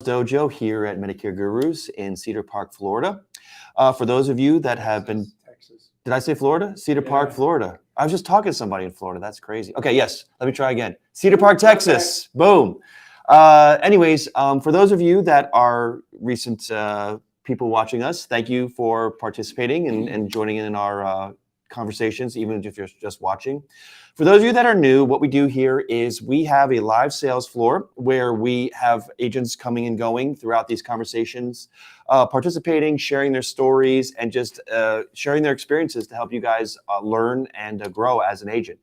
Dojo here at Medicare Gurus in Cedar Park, Florida. For those of you that have been, Texas. did I say Florida? Cedar Park, Florida. I was just talking to somebody in Florida. That's crazy. Okay, yes. Let me try again. Cedar Park, Texas. Boom. For those of you that are recent people watching us, thank you for participating and joining in our conversations, even if you're just watching. For those of you that are new, what we do here is we have a live sales floor where we have agents coming and going throughout these conversations, participating, sharing their stories, and just sharing their experiences to help you guys learn and grow as an agent.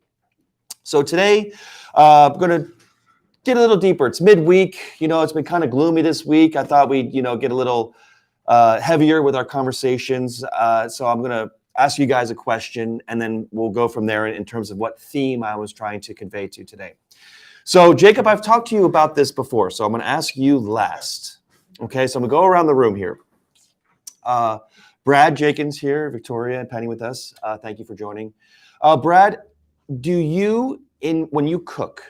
So today, I'm going to get a little deeper. It's midweek. It's been kind of gloomy this week. I thought we'd, get a little heavier with our conversations. So I'm going to ask you guys a question, and then we'll go from there in terms of what theme I was trying to convey to today. So Jacob, I've talked to you about this before, so I'm going to ask you last. Okay, so I'm going to go around the room here. Brad Jenkins here, Victoria and Penny with us. Thank you for joining. Brad, when you cook,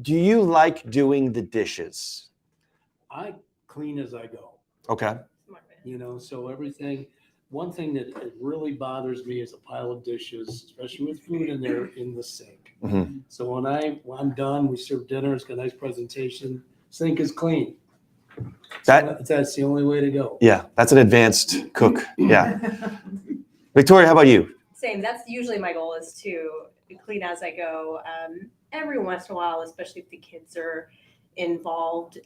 do you like doing the dishes? I clean as I go. Okay. So everything. One thing that it really bothers me is a pile of dishes, especially with food in there in the sink. Mm-hmm. So when I'm done, we serve dinner. It's got a nice presentation. Sink is clean. That's the only way to go. Yeah, that's an advanced cook. Yeah. Victoria, how about you? Same. That's usually my goal, is to clean as I go. Every once in a while, especially if the kids are involved,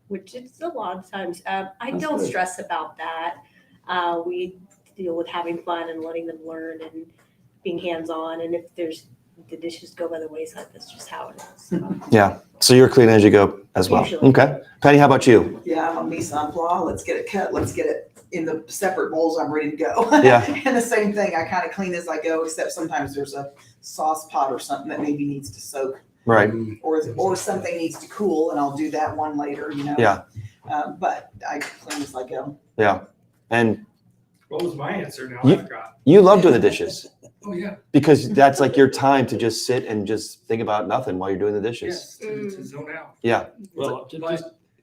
which it's a lot of times. I don't stress about that. We deal with having fun and letting them learn and being hands-on. And if the dishes go by the wayside, that's just how it is. So. Yeah. So you're clean as you go as well. Usually. Okay. Penny, how about you? Yeah, I'm on mise en place. Let's get it cut. Let's get it in the separate bowls. I'm ready to go. Yeah. And the same thing, I kind of clean as I go, except sometimes there's a sauce pot or something that maybe needs to soak. Right. Or something needs to cool, and I'll do that one later, Yeah. But I clean as I go. Yeah. And what was my answer now? I forgot. You love doing the dishes. Oh, yeah. Because that's like your time to just sit and just think about nothing while you're doing the dishes. Yes, to zone out. Yeah. Well,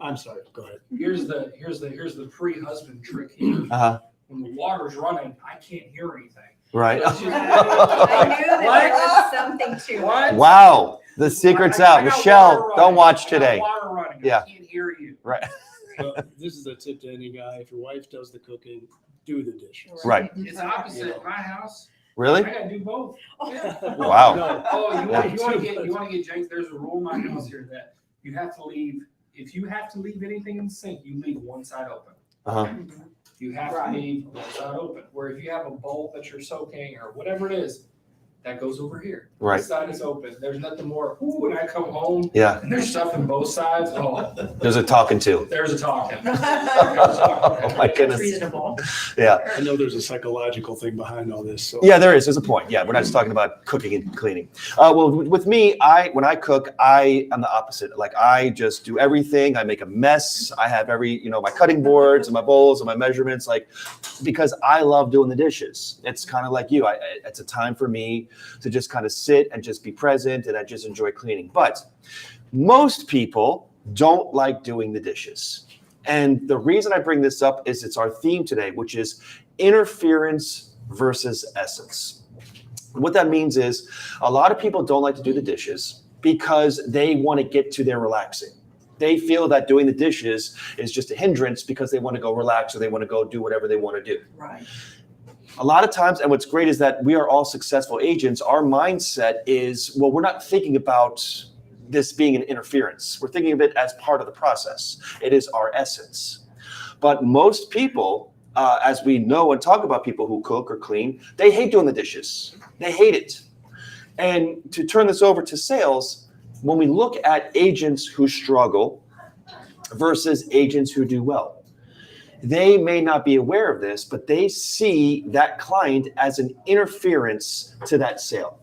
I'm sorry. Go ahead. Here's the pre-husband trick here. Uh-huh. When the water's running, I can't hear anything. Right. I knew that there was something to it. What? Wow. The secret's out. Michelle, don't watch today. Water running. Yeah. I can't hear you. Right. Well, this is a tip to any guy. If your wife does the cooking, do the dishes. Right. It's opposite at my house. Really? I gotta do both. Yeah. Wow. No. Oh, you want to get James? There's a rule in my house here that you have to leave. If you have to leave anything in the sink, you leave one side open. Uh-huh. You have to leave one side open. Where if you have a bowl that you're soaking or whatever it is, that goes over here. Right. This side is open. There's nothing more. Ooh, when I come home, Yeah. and there's stuff on both sides. Oh, There's a talking to. there's a talking. Oh my goodness. Reasonable. Yeah. I know there's a psychological thing behind all this. So. Yeah, there is. There's a point. Yeah, we're not just talking about cooking and cleaning. Well, with me, when I cook, I am the opposite. Like, I just do everything. I make a mess. I have my cutting boards and my bowls and my measurements, because I love doing the dishes. It's kind of like you. It's a time for me to just kind of sit and just be present, and I just enjoy cleaning. But most people don't like doing the dishes. And the reason I bring this up is it's our theme today, which is interference versus essence. What that means is a lot of people don't like to do the dishes because they want to get to their relaxing. They feel that doing the dishes is just a hindrance because they want to go relax or they want to go do whatever they want to do. Right. A lot of times, and what's great is that we are all successful agents. Our mindset is, well, we're not thinking about this being an interference. We're thinking of it as part of the process. It is our essence. But most people, as we know and talk about people who cook or clean, they hate doing the dishes. They hate it. And to turn this over to sales, when we look at agents who struggle versus agents who do well, they may not be aware of this, but they see that client as an interference to that sale.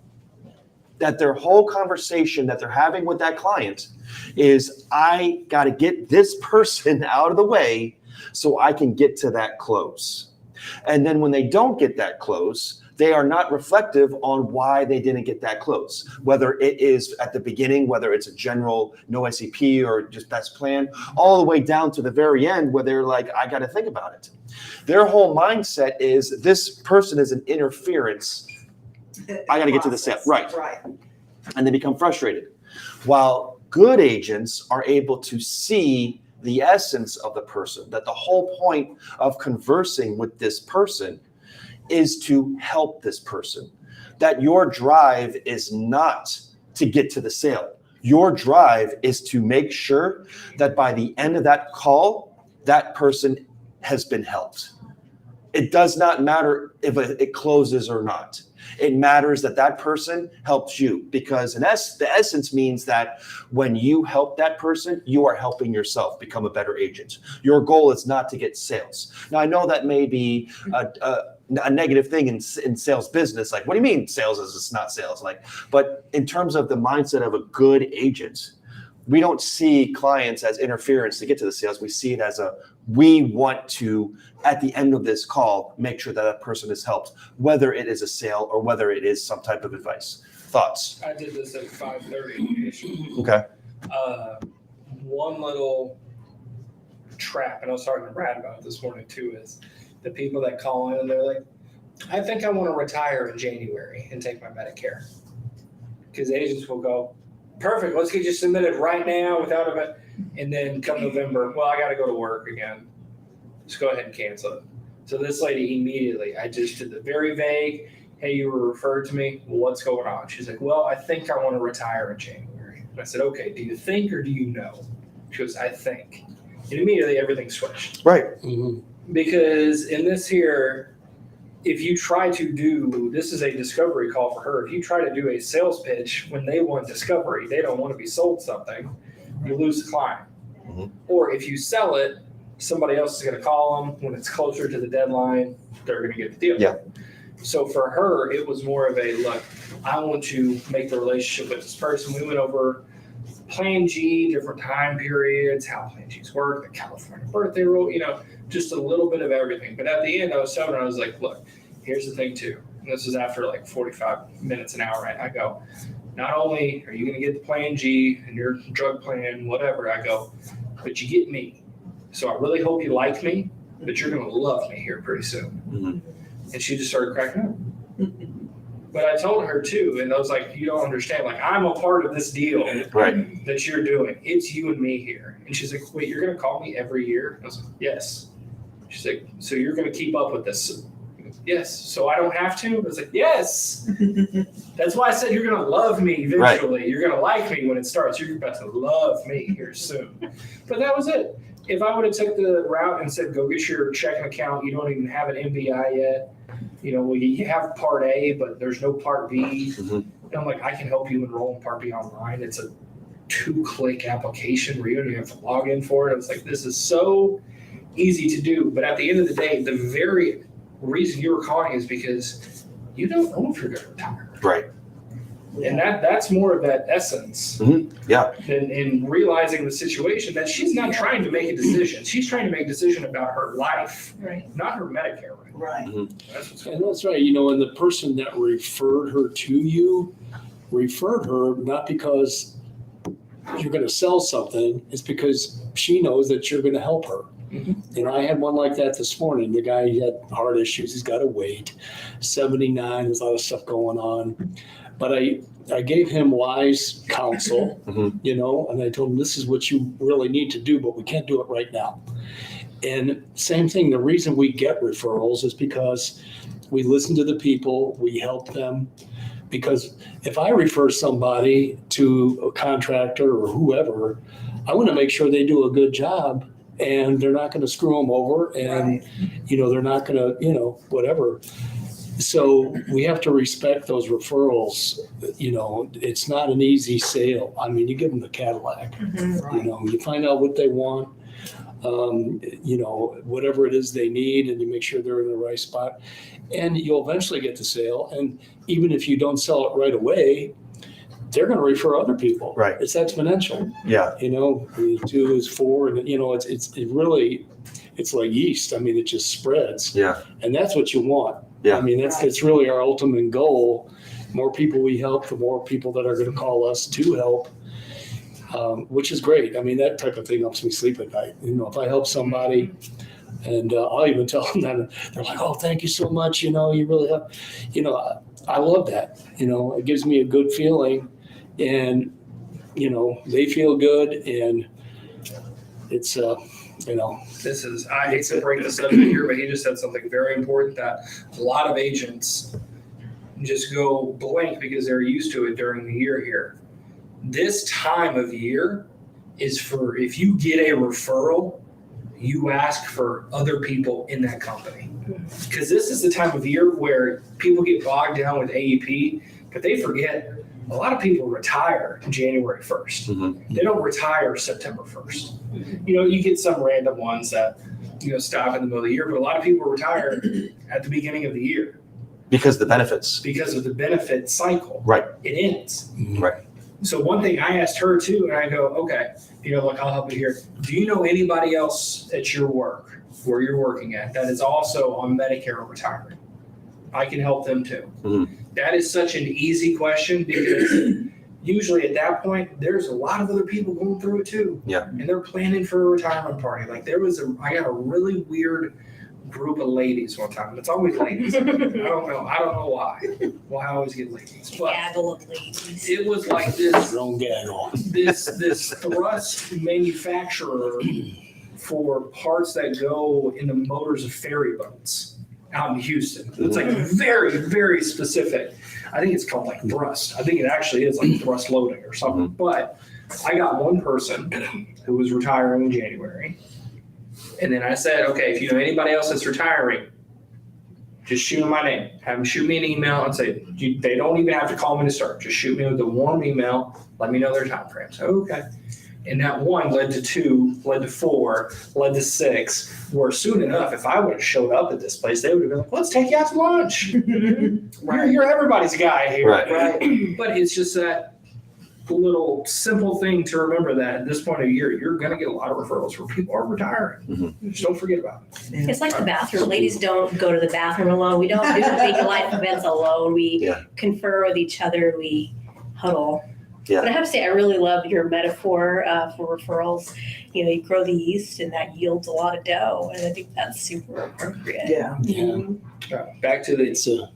That their whole conversation that they're having with that client is, I got to get this person out of the way so I can get to that close. And then when they don't get that close, they are not reflective on why they didn't get that close. Whether it is at the beginning, whether it's a general no SCP or just best plan, all the way down to the very end where they're like, I got to think about it. Their whole mindset is this person is an interference. I got to get to the sale. Right. And they become frustrated. While good agents are able to see the essence of the person, that the whole point of conversing with this person is to help this person, that your drive is not to get to the sale. Your drive is to make sure that by the end of that call, that person has been helped. It does not matter if it closes or not. It matters that that person helps you, because the essence means that when you help that person, you are helping yourself become a better agent. Your goal is not to get sales. Now, I know that may be a negative thing in sales business. Like, what do you mean sales is it's not sales? Like, but in terms of the mindset of a good agent, we don't see clients as interference to get to the sales. We see it as we want to, at the end of this call, make sure that that person is helped, whether it is a sale or whether it is some type of advice. Thoughts? I did this at 5:30. Okay. One little trap, and I was talking to Brad about it this morning too, is the people that call in and they're like, I think I want to retire in January and take my Medicare. Because agents will go, perfect, let's get you submitted right now without a, and then come November, well, I got to go to work again. Just go ahead and cancel it. So this lady immediately, I just did the very vague, hey, you were referred to me. Well, what's going on? She's like, well, I think I want to retire in January. And I said, okay, do you think or do you know? She goes, I think. And immediately everything switched. Right. Mm-hmm. Because in this here, if you try to do, this is a discovery call for her. If you try to do a sales pitch when they want discovery, they don't want to be sold something, you lose the client. Mm-hmm. Or if you sell it, somebody else is going to call them when it's closer to the deadline, they're going to get the deal. Yeah. So for her, it was more of a, look, I want to make the relationship with this person. We went over Plan G, different time periods, how Plan G's work, the California birthday rule, just a little bit of everything. But at the end, I was telling her, I was like, look, here's the thing too. And this was after like 45 minutes, an hour, right? I go, not only are you going to get the Plan G and your drug plan, whatever, I go, but you get me. So I really hope you like me, but you're going to love me here pretty soon. Mm-hmm. And she just started cracking up. But I told her too, and I was like, you don't understand. Like, I'm a part of this deal Right. that you're doing. It's you and me here. And she's like, wait, you're going to call me every year? I was like, yes. She's like, so you're going to keep up with this? Yes. So I don't have to? I was like, yes. That's why I said you're going to love me eventually. Right. You're going to like me when it starts. You're about to love me here soon. But that was it. If I would have took the route and said, go get your checking account, you don't even have an MBI yet. You have Part A, but there's no Part B. Mm-hmm. And I'm like, I can help you enroll in Part B online. It's a 2-click application where you don't even have to log in for it. I was like, this is so easy to do. But at the end of the day, the very reason you were calling is because you don't know if you're going to retire. Right. And that's more of that essence. Mm-hmm. Yeah. And realizing the situation that she's not trying to make a decision. She's trying to make a decision about her life, right? Not her Medicare. Right. Mm-hmm. That's right. And the person that referred her to you referred her not because you're going to sell something. It's because she knows that you're going to help her. Mm-hmm. I had one like that this morning. The guy, he had heart issues. He's got to wait. 79. There's a lot of stuff going on. But I gave him wise counsel, mm-hmm. And I told him, this is what you really need to do, but we can't do it right now. And same thing, the reason we get referrals is because we listen to the people, we help them. Because if I refer somebody to a contractor or whoever, I want to make sure they do a good job and they're not going to screw them over and, right. They're not going to, whatever. So we have to respect those referrals. It's not an easy sale. I mean, you give them the Cadillac, mm-hmm. Right. You find out what they want, whatever it is they need, and you make sure they're in the right spot, and you'll eventually get the sale. And even if you don't sell it right away, they're going to refer other people. Right. It's exponential. Yeah. 2 is 4, and it really, it's like yeast. I mean, it just spreads. Yeah. And that's what you want. Yeah. I mean, it's really our ultimate goal. More people we help, the more people that are going to call us to help, which is great. I mean, that type of thing helps me sleep at night. You know, if I help somebody, and I'll even tell them that, they're like, "Oh, thank you so much. You know, you really help." You know, I love that. You know, it gives me a good feeling, and you know, they feel good, and it's you know. I hate to break the subject here, but he just said something very important that a lot of agents just go blank because they're used to it during the year here. This time of year is for, if you get a referral, you ask for other people in that company. Because this is the time of year where people get bogged down with AEP, but they forget a lot of people retire January 1st. Mm-hmm. They don't retire September 1st. You know, you get some random ones that, you know, stop in the middle of the year, but a lot of people retire at the beginning of the year. Because the benefits. Because of the benefit cycle. Right. It ends. Right. So one thing I asked her too, and I go, okay, you know, like I'll help you here. Do you know anybody else at your work, where you're working at, that is also on Medicare or retiring? I can help them too. Mm-hmm. That is such an easy question because usually at that point, there's a lot of other people going through it too. Yeah. And they're planning for a retirement party. Like I got a really weird group of ladies one time. It's always ladies. I don't know why I always get ladies. But Gaggle of ladies. it was like this Wrong gaggle. this thrust manufacturer for parts that go in the motors of ferry boats out in Houston. It's like very, very specific. I think it's called like thrust. I think it actually is like thrust loading or something. But I got one person who was retiring in January. And then I said, okay, if you know anybody else that's retiring, just shoot them my name. Have them shoot me an email and say, they don't even have to call me to start. Just shoot me with a warm email. Let me know their time frames. Okay. And that one led to 2, led to 4, led to 6, where soon enough, if I would have showed up at this place, they would have been like, let's take you out to lunch. You're everybody's guy here. Right. But it's just that little simple thing to remember that at this point of the year, you're going to get a lot of referrals where people are retiring. Mm-hmm. Just don't forget about it. It's like the bathroom. Ladies don't go to the bathroom alone. We don't do big life events alone. We confer with each other. We huddle. Yeah. But I have to say, I really love your metaphor for referrals. You know, you grow the yeast and that yields a lot of dough. And I think that's super appropriate. Yeah. Back to the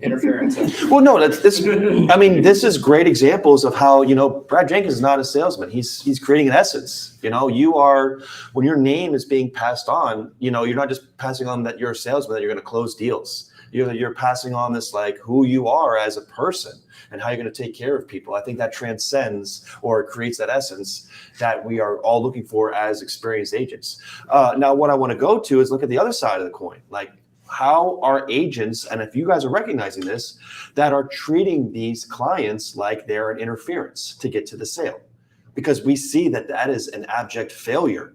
interference. Well, no, I mean, this is great examples of how, you know, Brad Jenkins is not a salesman. He's creating an essence. You know, when your name is being passed on, you know, you're not just passing on that you're a salesman, that you're going to close deals. You're passing on this, like, who you are as a person and how you're going to take care of people. I think that transcends or creates that essence that we are all looking for as experienced agents. Now, what I want to go to is look at the other side of the coin. Like, how are agents, and if you guys are recognizing this, that are treating these clients like they're an interference to get to the sale? Because we see that is an abject failure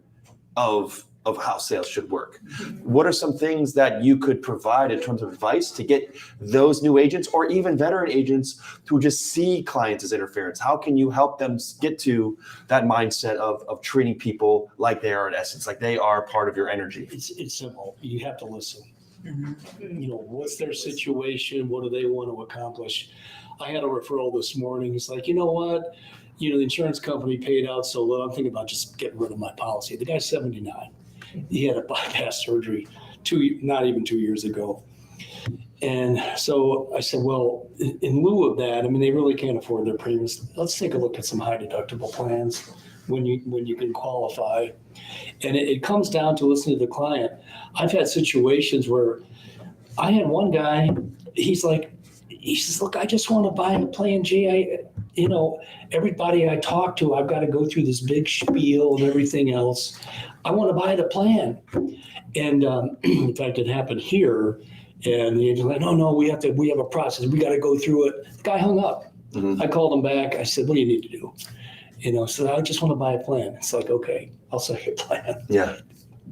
of how sales should work. What are some things that you could provide in terms of advice to get those new agents or even veteran agents who just see clients as interference? How can you help them get to that mindset of treating people like they are an essence, like they are part of your energy? It's simple. You have to listen. Mm-hmm. You know, what's their situation? What do they want to accomplish? I had a referral this morning. It's like, you know what? You know, the insurance company paid out so low. I'm thinking about just getting rid of my policy. The guy's 79. He had a bypass surgery not even 2 years ago. And so I said, well, in lieu of that, I mean, they really can't afford their premiums. Let's take a look at some high deductible plans when you can qualify. And it comes down to listening to the client. I've had situations where I had one guy, he says, look, I just want to buy a plan G. You know, everybody I talk to, I've got to go through this big spiel and everything else. I want to buy the plan. And in fact, it happened here. And the agent's like, no, we have a process. We got to go through it. The guy hung up. Mm-hmm. I called him back. I said, what do you need to do? You know, so I just want to buy a plan. It's like, okay, I'll sell you a plan. Yeah.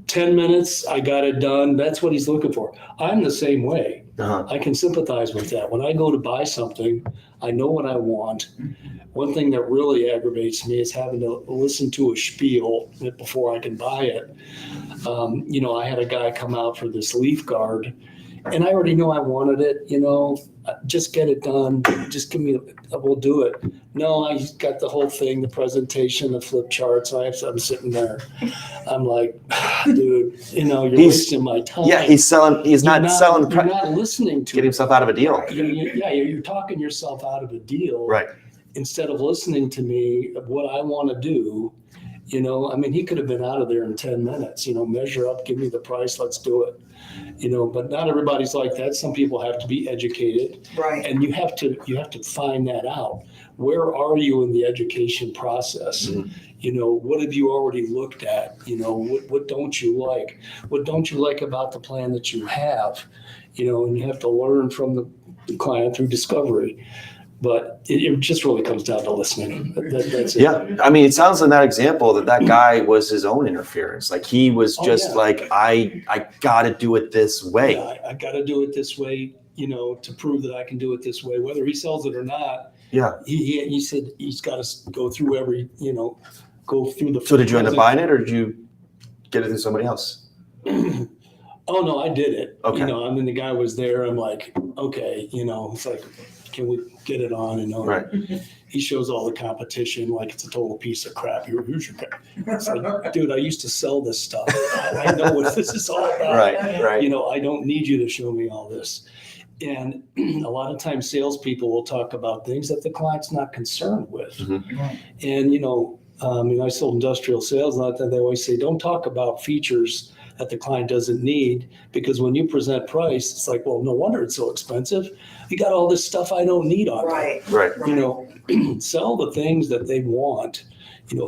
10 minutes, I got it done. That's what he's looking for. I'm the same way. Uh-huh. I can sympathize with that. When I go to buy something, I know what I want. One thing that really aggravates me is having to listen to a spiel before I can buy it. You know, I had a guy come out for this leaf guard, and I already know I wanted it, just get it done. Just give me, we'll do it. No, I just got the whole thing, the presentation, the flip charts. I'm sitting there. I'm like, dude, you're wasting my time. Yeah, he's selling. He's not selling. You're not listening to Get himself out of a deal. You're talking yourself out of a deal. Right. Instead of listening to me, of what I want to do. He could have been out of there in 10 minutes, measure up, give me the price, let's do it. But not everybody's like that. Some people have to be educated. Right. And you have to find that out. Where are you in the education process? Mm-hmm. What have you already looked at? What don't you like? What don't you like about the plan that you have? And you have to learn from the client through discovery. But it just really comes down to listening. That's it. Yeah, it sounds in that example that guy was his own interference. Like he was just like, I got to do it this way. Yeah, I got to do it this way, to prove that I can do it this way, whether he sells it or not. Yeah. He said he's got to go through go through the. So did you end up buying it, or did you get it through somebody else? Oh no, I did it. Okay. The guy was there. I'm like, okay, it's like, can we get it on? Right. He shows all the competition like it's a total piece of crap. Here's your crap. It's like, dude, I used to sell this stuff. I know what this is all about. Right. I don't need you to show me all this. And a lot of times salespeople will talk about things that the client's not concerned with. Mm-hmm. And, I sold industrial sales, and they always say, don't talk about features that the client doesn't need, because when you present price, it's like, well, no wonder it's so expensive. You got all this stuff I don't need on it. Right. Sell the things that they want,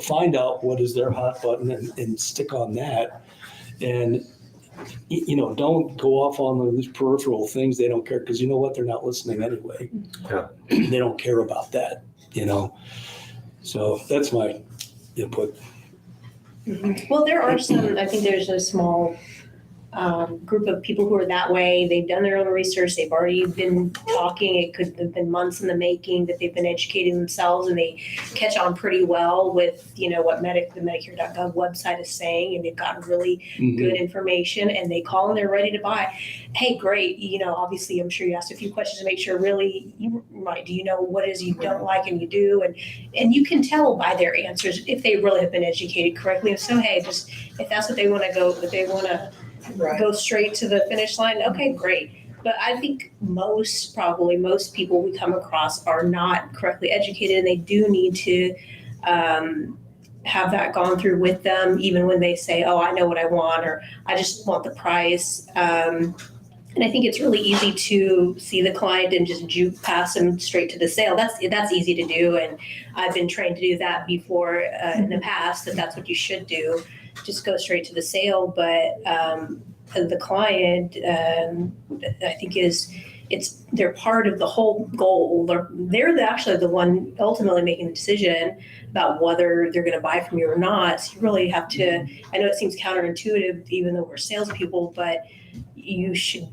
find out what is their hot button and stick on that. And, don't go off on these peripheral things. They don't care, because you know what? They're not listening anyway. Yeah. They don't care about that, So that's my input. Well, there are some, I think there's a small group of people who are that way. They've done their own research. They've already been talking. It could have been months in the making that they've been educating themselves, and they catch on pretty well with, what the Medicare.gov website is saying, and they've gotten really good information, and they call and they're ready to buy. Hey, great. Obviously, I'm sure you asked a few questions to make sure really you right. Do you know what it is you don't like and you do? And you can tell by their answers if they really have been educated correctly. And so, hey, just if that's what they want to go, if they want to go straight to the finish line, okay, great. But I think most people we come across are not correctly educated, and they do need to have that gone through with them, even when they say, oh, I know what I want, or I just want the price. And I think it's really easy to see the client and just juke past them straight to the sale. That's easy to do, and I've been trained to do that before in the past. That's what you should do. Just go straight to the sale. But the client, I think they're part of the whole goal. They're actually the one ultimately making the decision about whether they're going to buy from you or not. So you really have to. I know it seems counterintuitive, even though we're salespeople, but you should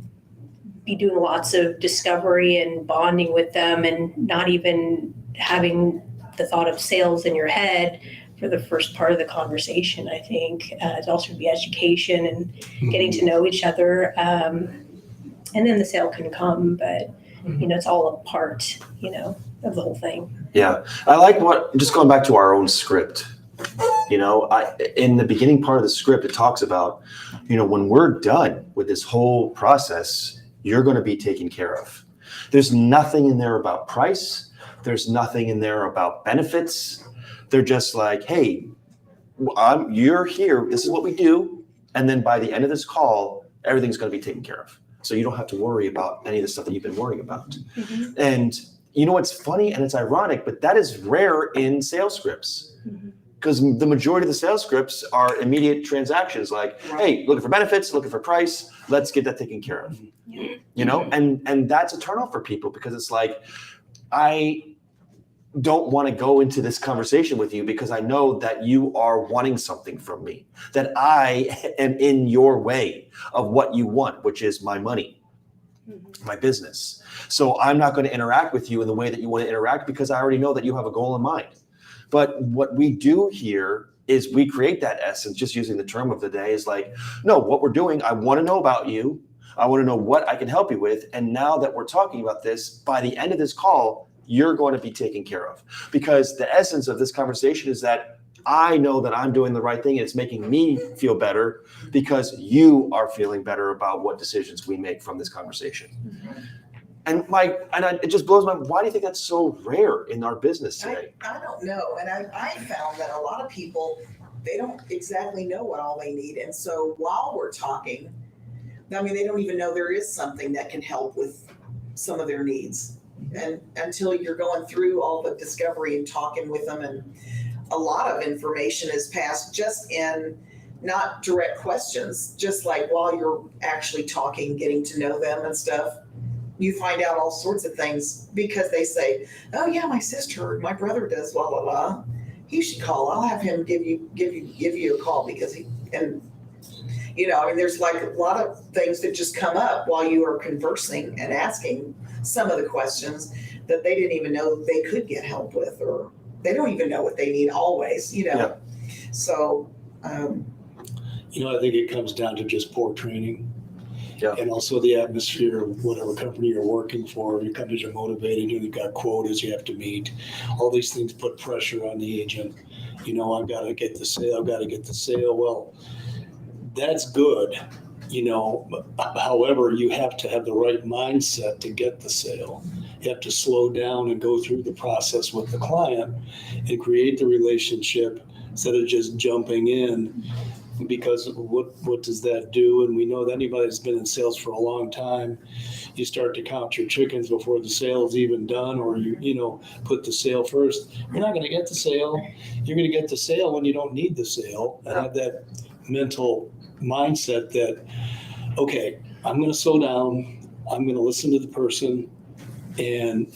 be doing lots of discovery and bonding with them, and not even having the thought of sales in your head for the first part of the conversation. I think it also be education and getting to know each other, and then the sale can come. But it's all a part, of the whole thing. Yeah, I like just going back to our own script. In the beginning part of the script, it talks about, when we're done with this whole process, you're going to be taken care of. There's nothing in there about price. There's nothing in there about benefits. They're just like, hey, you're here. This is what we do. And then by the end of this call, everything's going to be taken care of. So you don't have to worry about any of the stuff that you've been worrying about. Mm-hmm. And it's funny and it's ironic, but that is rare in sales scripts. Because the majority of the sales scripts are immediate transactions, like, hey, looking for benefits, looking for price, let's get that taken care of. And that's a turnoff for people, because it's like, I don't want to go into this conversation with you because I know that you are wanting something from me, that I am in your way of what you want, which is my money, my business. So I'm not going to interact with you in the way that you want to interact, because I already know that you have a goal in mind. But what we do here is we create that essence, just using the term of the day, is like, no, what we're doing, I want to know about you. I want to know what I can help you with. And now that we're talking about this, by the end of this call, you're going to be taken care of. Because the essence of this conversation is that I know that I'm doing the right thing and it's making me feel better because you are feeling better about what decisions we make from this conversation. And it just blows my mind. Why do you think that's so rare in our business today? I don't know. And I found that a lot of people, they don't exactly know what all they need. And so while we're talking, I mean, they don't even know there is something that can help with some of their needs. And until you're going through all the discovery and talking with them, and a lot of information is passed just in not direct questions, just like while you're actually talking, getting to know them and stuff. You find out all sorts of things because they say, "Oh yeah, my sister, my brother does blah blah blah. He should call. I'll have him give you a call because he." And I mean, there's like a lot of things that just come up while you are conversing and asking some of the questions that they didn't even know they could get help with, or they don't even know what they need always. Yeah. So. I think it comes down to just poor training. Yeah. And also the atmosphere of whatever company you're working for. Your companies are motivated, you've got quotas you have to meet. All these things put pressure on the agent. I've got to get the sale. Well, that's good, however, you have to have the right mindset to get the sale. You have to slow down and go through the process with the client and create the relationship instead of just jumping in. Because what does that do? And we know that anybody that's been in sales for a long time, you start to count your chickens before the sale is even done, or you put the sale first. You're not going to get the sale. You're going to get the sale when you don't need the sale, and have that mental mindset that, okay, I'm going to slow down. I'm going to listen to the person, and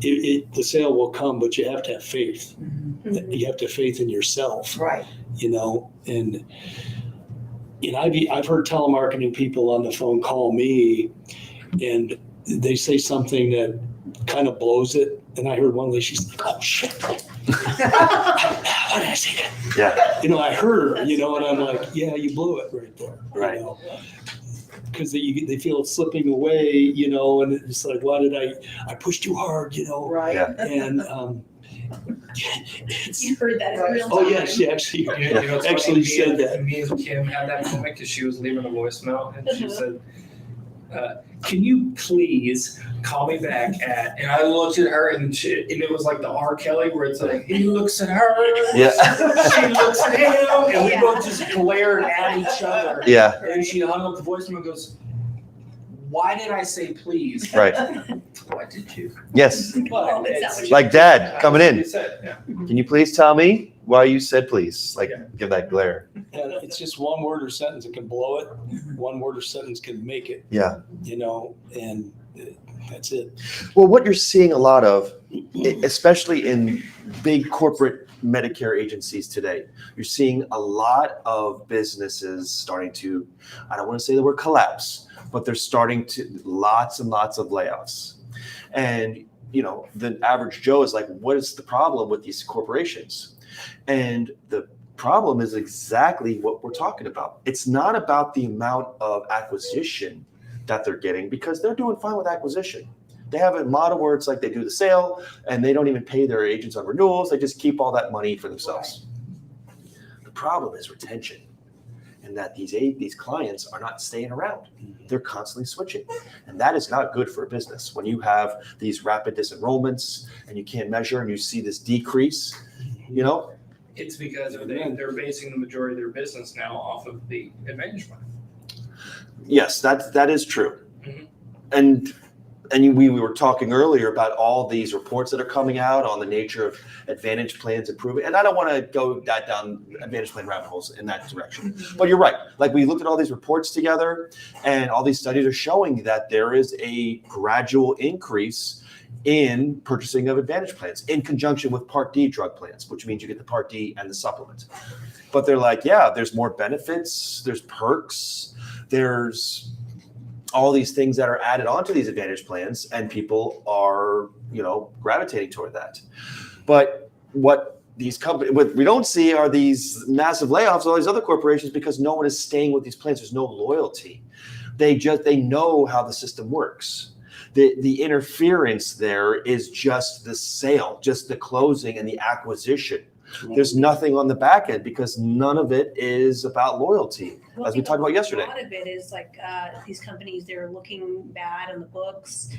the sale will come, but you have to have faith. Mm-hmm. You have to have faith in yourself. Right. And I've heard telemarketing people on the phone call me, and they say something that kind of blows it. And I heard one lady, she's like, "Oh shit, what did I say?" Yeah. I heard her, and I'm like, "Yeah, you blew it right there." Right. Because they feel it slipping away, and it's like, why did I pushed too hard, Right. Yeah. And You heard that in real time. oh yeah, she actually it's actually funny, said that. Me and Kim had that moment because she was leaving a voicemail, and she said, "Can you please call me back at?" And I looked at her, and it was like the R. Kelly where it's like he looks at her, Yeah. she looks at him, and we both just glared at each other. Yeah. And then she hung up the voicemail and goes, "Why did I say please?" Right. What did you? Yes. Well, Is that what you- Like dad coming in. You said, yeah. Can you please tell me why you said please? Like, give that glare. And it's just one word or sentence that can blow it. One word or sentence can make it, Yeah. and that's it. Well, what you're seeing a lot of, especially in big corporate Medicare agencies today, you're seeing a lot of businesses starting to, I don't want to say the word collapse, but they're starting to, lots and lots of layoffs. And, the average Joe is like, what is the problem with these corporations? And the problem is exactly what we're talking about. It's not about the amount of acquisition that they're getting, because they're doing fine with acquisition. They have a model where it's like they do the sale and they don't even pay their agents on renewals. They just keep all that money for themselves. The problem is retention, and that these clients are not staying around. They're constantly switching. And that is not good for a business. When you have these rapid disenrollments and you can't measure and you see this decrease, It's because they're basing the majority of their business now off of the Advantage plan. Yes, that is true. Mhm. And we were talking earlier about all these reports that are coming out on the nature of Advantage plans improving. And I don't want to go down Advantage plan rabbit holes in that direction. But you're right. Like, we looked at all these reports together, and all these studies are showing that there is a gradual increase in purchasing of Advantage plans in conjunction with Part D drug plans, which means you get the Part D and the supplement. But they're like, yeah, there's more benefits, there's perks, there's all these things that are added onto these Advantage plans, and people are, gravitating toward that. But what these companies, what we don't see are these massive layoffs of all these other corporations because no one is staying with these plans. There's no loyalty. They know how the system works. The interference there is just the sale, just the closing and the acquisition. There's nothing on the back end because none of it is about loyalty, as we talked about yesterday. A lot of it is like these companies, they're looking bad on the books.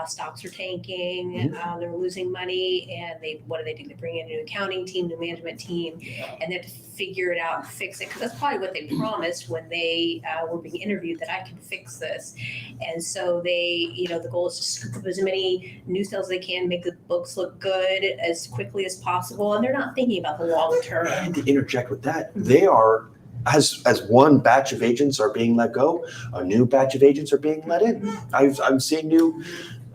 Stocks are tanking. They're losing money, and what do? They bring in a new accounting team, new management team, and they have to figure it out and fix it. Because that's probably what they promised when they were being interviewed, that I can fix this. And so they, the goal is to scoop up as many new sales as they can, make the books look good as quickly as possible, and they're not thinking about the long term. And to interject with that, they are, as one batch of agents are being let go, a new batch of agents are being let in. I'm seeing new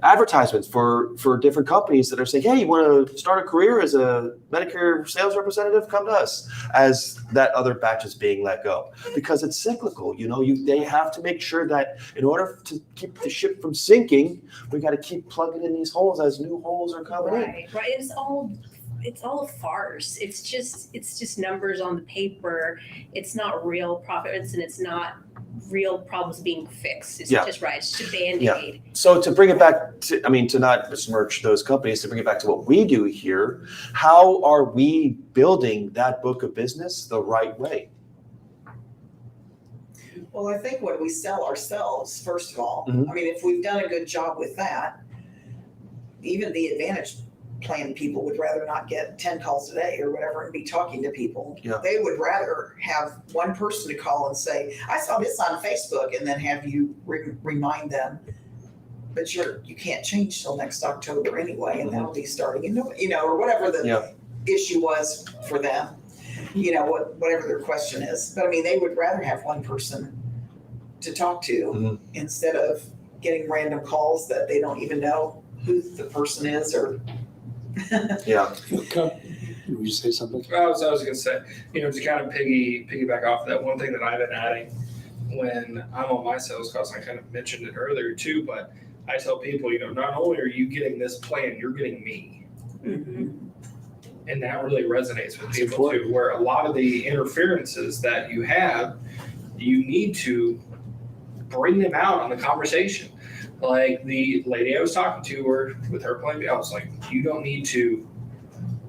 advertisements for different companies that are saying, hey, you want to start a career as a Medicare sales representative? Come to us, as that other batch is being let go. Because it's cyclical. They have to make sure that in order to keep the ship from sinking, we got to keep plugging in these holes as new holes are coming in. Right. It's all a farce. It's just numbers on the paper. It's not real profits, and it's not real problems being fixed. It's just It's just a Band-Aid. So to bring it back to not besmirch those companies, to bring it back to what we do here, how are we building that book of business the right way? Well, I think when we sell ourselves, first of all, Mhm. I mean, if we've done a good job with that, even the Advantage plan people would rather not get 10 calls a day or whatever and be talking to people. Yeah. They would rather have one person to call and say, I saw this on Facebook, and then have you remind them. But you can't change till next October anyway, and that'll be starting, or whatever the issue was for them, whatever their question is. But I mean, they would rather have one person to talk to instead of getting random calls that they don't even know who the person is or. Yeah. Would you say something? I was going to say, to kind of piggyback off that, one thing that I've been adding when I'm on my sales calls, I kind of mentioned it earlier too, but I tell people, not only are you getting this plan, you're getting me. Mm-hmm. And that really resonates with people too, where a lot of the interferences that you have, you need to bring them out on the conversation. Like the lady I was talking to, with her plan B, I was like, you don't need to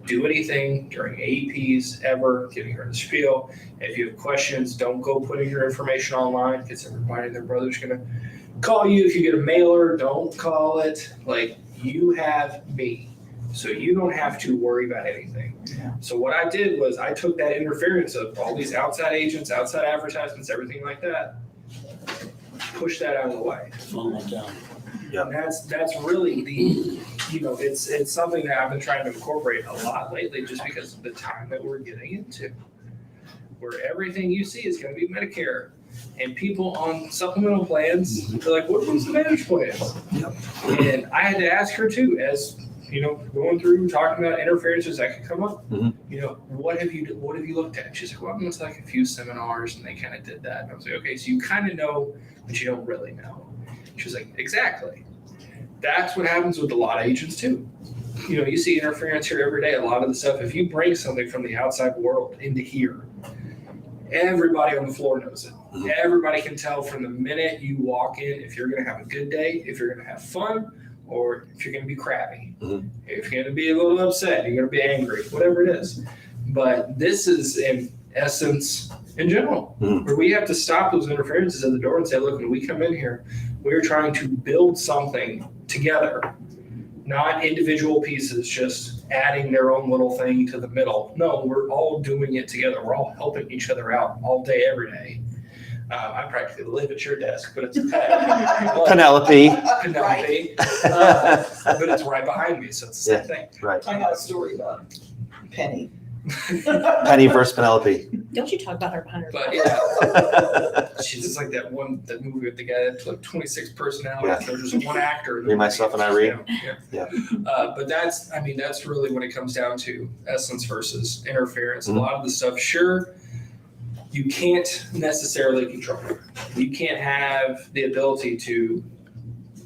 do anything during AEPs ever, giving her the spiel. If you have questions, don't go putting your information online, because everybody and their brother's going to call you. If you get a mailer, don't call it. Like, you have me, so you don't have to worry about anything. Yeah. So what I did was I took that interference of all these outside agents, outside advertisements, everything like that, push that out of the way. Funnel it down. Yeah. And that's really the, it's something that I've been trying to incorporate a lot lately, just because of the time that we're getting into, where everything you see is going to be Medicare, and people on supplemental plans, they're like, what was the Advantage plans? Yep. And I had to ask her too, as going through talking about interferences that could come up. What have you looked at? She's like, well, I went to like a few seminars, and they kind of did that. And I was like, okay, so you kind of know, but you don't really know. She was like, exactly. That's what happens with a lot of agents too. You see interference here every day. A lot of the stuff, if you bring something from the outside world into here, everybody on the floor knows it. Everybody can tell from the minute you walk in if you're going to have a good day, if you're going to have fun, or if you're going to be crabby. If you're going to be a little upset, you're going to be angry, whatever it is. But this is, in essence, in general, where we have to stop those interferences at the door and say, look, when we come in here, we're trying to build something together, not individual pieces just adding their own little thing to the middle. No, we're all doing it together. We're all helping each other out all day, every day. I practically live at your desk, but it's Penelope. But it's right behind me, so it's the same thing. Right. I got a story about Penny. Penny versus Penelope. Don't you talk about her behind her But back. yeah, she's just like that movie with the guy that took 26 personalities. Yeah. There's just one actor. in the Me, movie. Myself, and Irene. Yeah. But that's really when it comes down to essence versus interference. A lot of the stuff, sure, you can't necessarily control. You can't have the ability to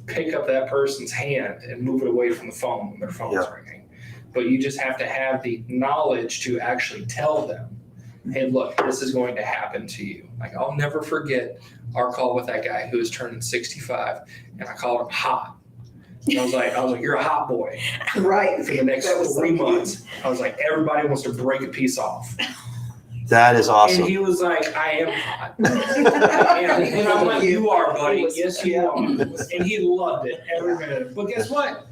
pick up that person's hand and move it away from the phone when their phone's ringing. but you just have to have the knowledge to actually tell them, hey, look, this is going to happen to you. Like, I'll never forget our call with that guy who was turning 65, and I called him hot. And I was like, you're a hot boy. Right. For the next That was so 3 cute. months, I was like, everybody wants to break a piece off. That is awesome. And he was like, I am hot. and I'm like, you are, buddy. Yes, you are. And he loved it every minute. But guess what?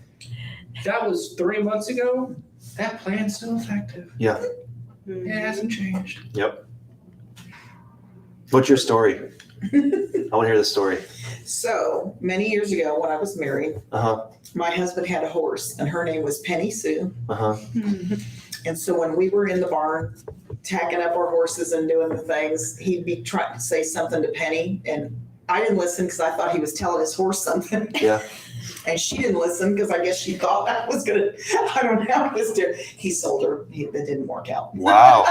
That was 3 months ago. That plan's still effective. Yeah. It hasn't changed. Yep. What's your story? I want to hear the story. So many years ago when I was married, Uh-huh. my husband had a horse and her name was Penny Sue. Uh-huh. And so when we were in the barn tacking up our horses and doing the things, he'd be trying to say something to Penny. And I didn't listen because I thought he was telling his horse something. Yeah. And she didn't listen because I guess she thought I was going to, I don't know. It was different. He sold her. It didn't work out. Wow.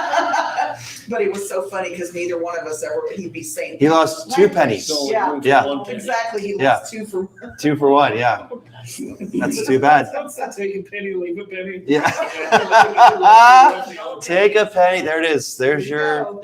But it was so funny because neither one of us ever, he'd be saying. He lost 2 pennies. So Yeah. one Yeah. penny. Exactly. He Yeah. lost 2 for 2 for 1. Yeah. That's too bad. Take a penny, leave a penny. Yeah. Take a penny. There it is. There's your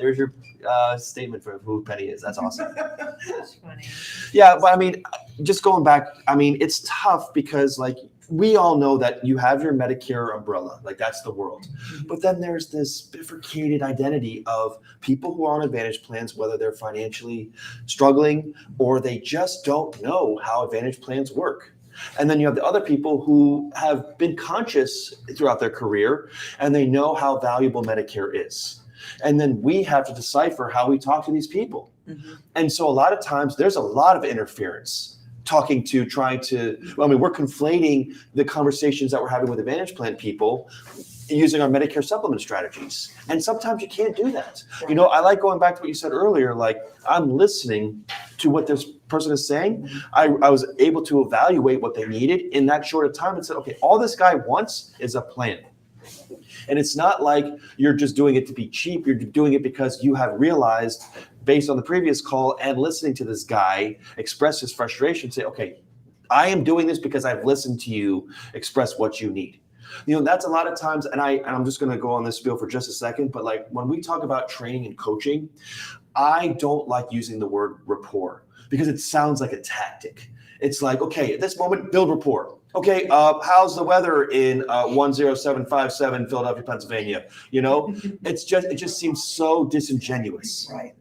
statement for who Penny is. That's awesome. That's funny. Yeah, but I mean, just going back, I mean, it's tough because like we all know that you have your Medicare umbrella, like that's the world. But then there's this bifurcated identity of people who are on Advantage plans, whether they're financially struggling or they just don't know how Advantage plans work. And then you have the other people who have been conscious throughout their career and they know how valuable Medicare is. And then we have to decipher how we talk to these people. Mhm. And so a lot of times there's a lot of interference trying to, we're conflating the conversations that we're having with Advantage Plan people using our Medicare supplement strategies. And sometimes you can't do that. You know, I like going back to what you said earlier, like I'm listening to what this person is saying. I was able to evaluate what they needed in that short of time and said, okay, all this guy wants is a plan. And it's not like you're just doing it to be cheap. You're doing it because you have realized based on the previous call and listening to this guy express his frustration, say, okay, I am doing this because I've listened to you express what you need. You know, that's a lot of times, and I'm just going to go on this spiel for just a second, but like when we talk about training and coaching, I don't like using the word rapport because it sounds like a tactic. It's like, okay, at this moment, build rapport. Okay, how's the weather in 10757 Philadelphia, Pennsylvania? You know, it just seems so disingenuous. Right.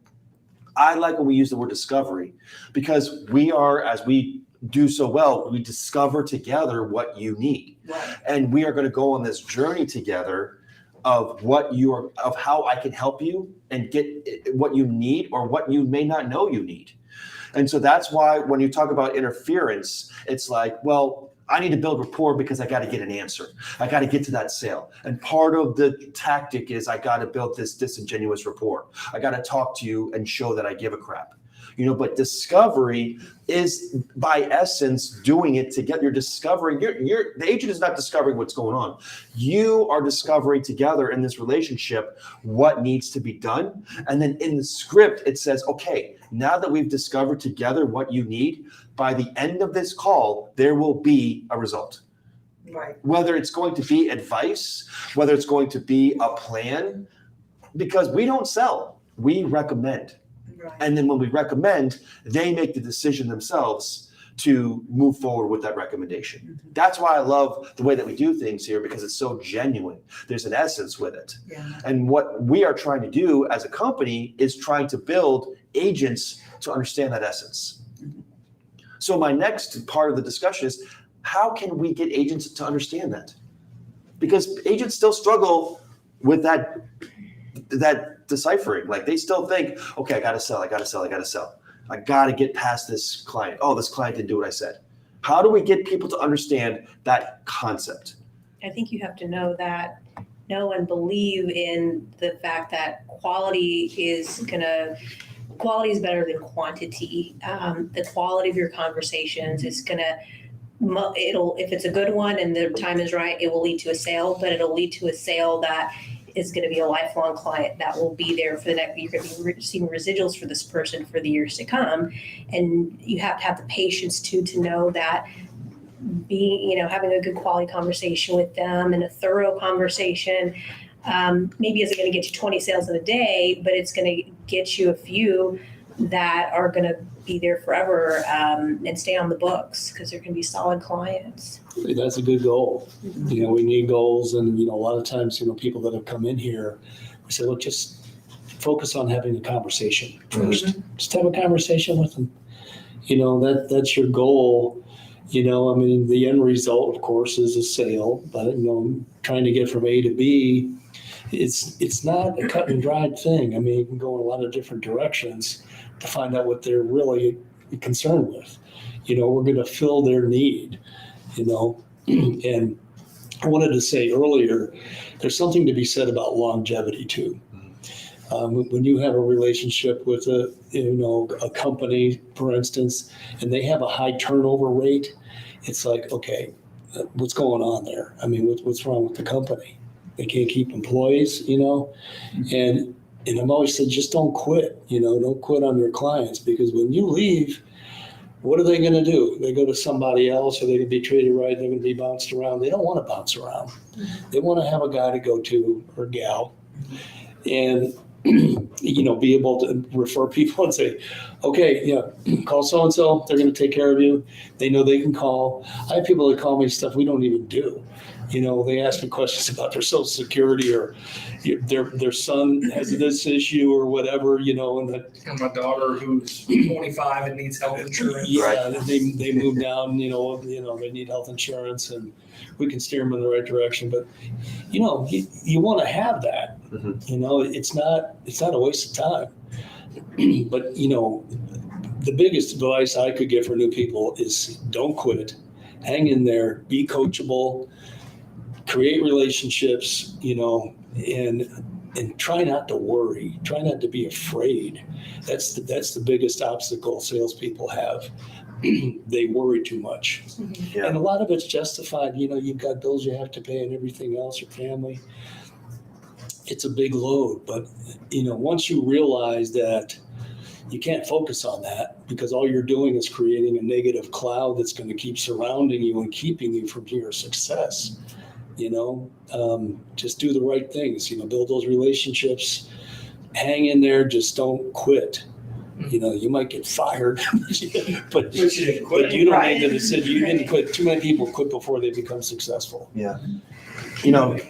I like when we use the word discovery because we are, as we do so well, we discover together what you need. Right. And we are going to go on this journey together of of how I can help you and get what you need or what you may not know you need. And so that's why when you talk about interference, it's like, well, I need to build rapport because I got to get an answer. I got to get to that sale. And part of the tactic is I got to build this disingenuous rapport. I got to talk to you and show that I give a crap. You know, but discovery is by essence doing it together. You're discovering, the agent is not discovering what's going on. You are discovering together in this relationship what needs to be done. And then in the script, it says, okay, now that we've discovered together what you need, by the end of this call, there will be a result. Right. Whether it's going to be advice, whether it's going to be a plan, because we don't sell, we recommend. Right. And then when we recommend, they make the decision themselves to move forward with that recommendation. Mm-hmm. That's why I love the way that we do things here because it's so genuine. There's an essence with it. Yeah. And what we are trying to do as a company is trying to build agents to understand that essence. Mm-hmm. So my next part of the discussion is how can we get agents to understand that? Because agents still struggle with that deciphering. Like they still think, okay, I got to sell. I got to get past this client. Oh, this client didn't do what I said. How do we get people to understand that concept? I think you have to know and believe in the fact that quality is better than quantity. The quality of your conversations is if it's a good one and the time is right, it will lead to a sale, but it'll lead to a sale that is going to be a lifelong client that will be there for the next. You're going to be receiving residuals for this person for the years to come, and you have to have the patience to know that having a good quality conversation with them and a thorough conversation. Maybe isn't going to get you 20 sales in a day, but it's going to get you a few that are going to be there forever and stay on the books because they're going to be solid clients. That's a good goal. We need goals, and a lot of times, people that have come in here, we say, look, just focus on having a conversation first. Just have a conversation with them. That's your goal. The end result, of course, is a sale, but trying to get from A to B, it's not a cut and dried thing. You can go in a lot of different directions to find out what they're really concerned with. We're going to fill their need, and I wanted to say earlier, there's something to be said about longevity too. When you have a relationship with a company, for instance, and they have a high turnover rate, it's like, okay, what's going on there? What's wrong with the company? They can't keep employees, and I've always said, just don't quit, don't quit on your clients, because when you leave, what are they going to do? They go to somebody else, or they're going to be treated right, they're going to be bounced around. They don't want to bounce around. They want to have a guy to go to, or gal, and be able to refer people and say, okay, call so-and-so, they're going to take care of you. They know they can call. I have people that call me stuff we don't even do. They ask me questions about their Social Security, or their son has this issue or whatever, And my daughter who's 25 and needs health insurance. Yeah, they move down, they need health insurance, and we can steer them in the right direction. But, you want to have that. It's not a waste of time. But, the biggest advice I could give for new people is don't quit. Hang in there, be coachable, create relationships, and try not to worry. Try not to be afraid. That's the biggest obstacle salespeople have. They worry too much. Yeah. And a lot of it's justified. You've got bills you have to pay and everything else, your family. It's a big load. But, once you realize that you can't focus on that, because all you're doing is creating a negative cloud that's going to keep surrounding you and keeping you from your success. Just do the right things, build those relationships, hang in there, just don't quit. You might get fired, but you don't make the decision. You didn't quit. Too many people quit before they become successful. Yeah.